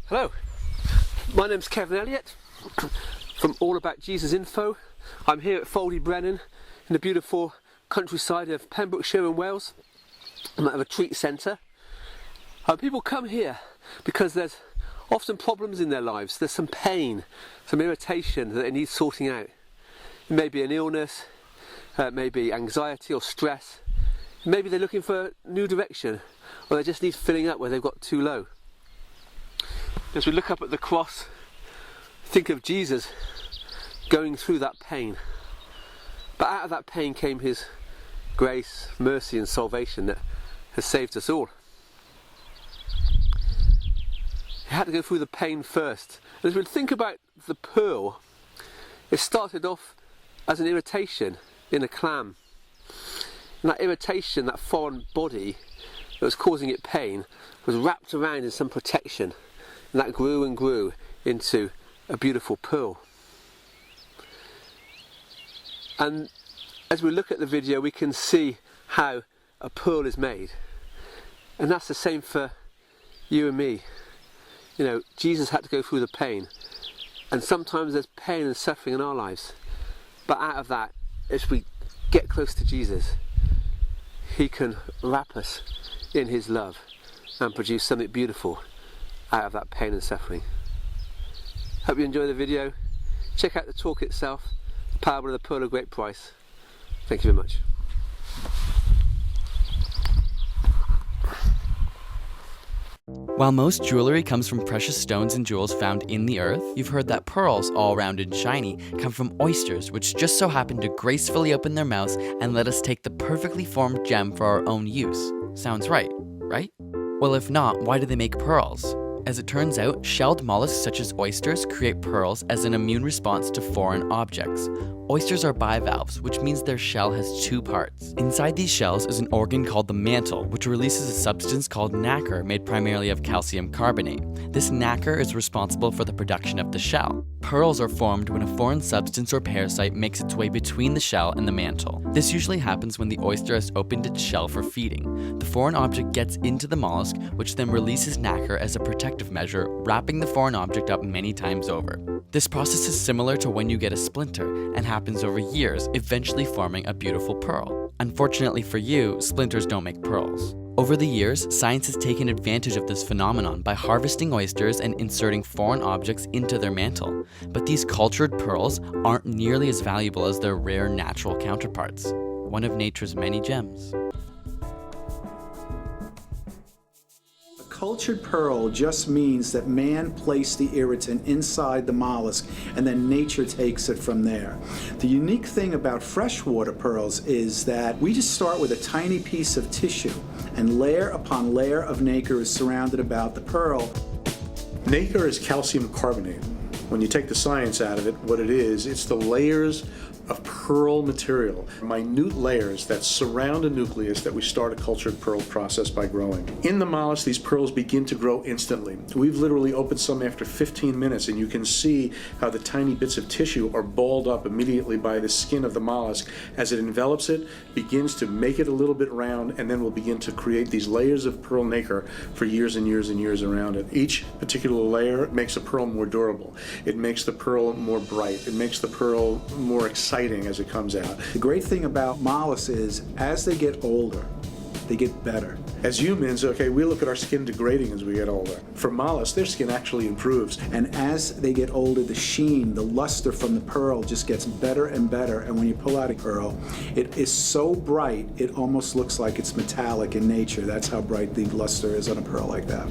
Hello, my name's Kevin Elliott from allaboutjesusinfo. I'm here at ffald-y-brenin in the beautiful countryside of Pembrokeshire in Wales. I'm at a retreat centre. People come here because there's often problems in their lives. There's some pain, some irritation that they need sorting out. It may be an illness, it may be anxiety or stress. Maybe they're looking for a new direction, or they just need filling up where they've got too low. As we look up at the cross, think of Jesus going through that pain. But out of that pain came his grace, mercy and salvation that has saved us all. He had to go through the pain first. And as we think about the pearl, it started off as an irritation in a clam. And that irritation, that foreign body that was causing it pain, was wrapped around in some protection. And that grew and grew into a beautiful pearl. And as we look at the video, we can see how a pearl is made. And that's the same for you and me. You know, Jesus had to go through the pain. And sometimes there's pain and suffering in our lives. But out of that, as we get close to Jesus, he can wrap us in his love and produce something beautiful out of that pain and suffering. Hope you enjoy the video. Check out the talk itself, The Parable of the Pearl of Great Price. Thank you very much. While most jewelry comes from precious stones and jewels found in the earth, you've heard that pearls, all round and shiny, come from oysters, which just so happen to gracefully open their mouths and let us take the perfectly formed gem for our own use. Sounds right, right? Well, if not, why do they make pearls? As it turns out, shelled mollusks such as oysters create pearls as an immune response to foreign objects. Oysters are bivalves, which means their shell has two parts. Inside these shells is an organ called the mantle, which releases a substance called nacre made primarily of calcium carbonate. This nacre is responsible for the production of the shell. Pearls are formed when a foreign substance or parasite makes its way between the shell and the mantle. This usually happens when the oyster has opened its shell for feeding. The foreign object gets into the mollusk, which then releases nacre as a protective measure, wrapping the foreign object up many times over. This process is similar to when you get a splinter and happens over years, eventually forming a beautiful pearl. Unfortunately for you, splinters don't make pearls. Over the years, science has taken advantage of this phenomenon by harvesting oysters and inserting foreign objects into their mantle. But these cultured pearls aren't nearly as valuable as their rare natural counterparts. One of nature's many gems. Cultured pearl just means that man placed the irritant inside the mollusk and then nature takes it from there. The unique thing about freshwater pearls is that we just start with a tiny piece of tissue and layer upon layer of nacre is surrounded about the pearl. Nacre is calcium carbonate. When you take the science out of it, what it is, it's the layers of pearl material, minute layers that surround a nucleus that we start a cultured pearl process by growing. In the mollusk, these pearls begin to grow instantly. We've literally opened some after 15 minutes, and you can see how the tiny bits of tissue are balled up immediately by the skin of the mollusk. As it envelops it, begins to make it a little bit round, and then will begin to create these layers of pearl nacre for years and years and years around it. Each particular layer makes a pearl more durable. It makes the pearl more bright. It makes the pearl more exciting as it comes out. The great thing about mollusks is as they get older, they get better. As humans, okay, we look at our skin degrading as we get older. For mollusks, their skin actually improves. And as they get older, the sheen, the luster from the pearl just gets better and better. And when you pull out a pearl, it is so bright, it almost looks like it's metallic in nature. That's how bright the luster is on a pearl like that.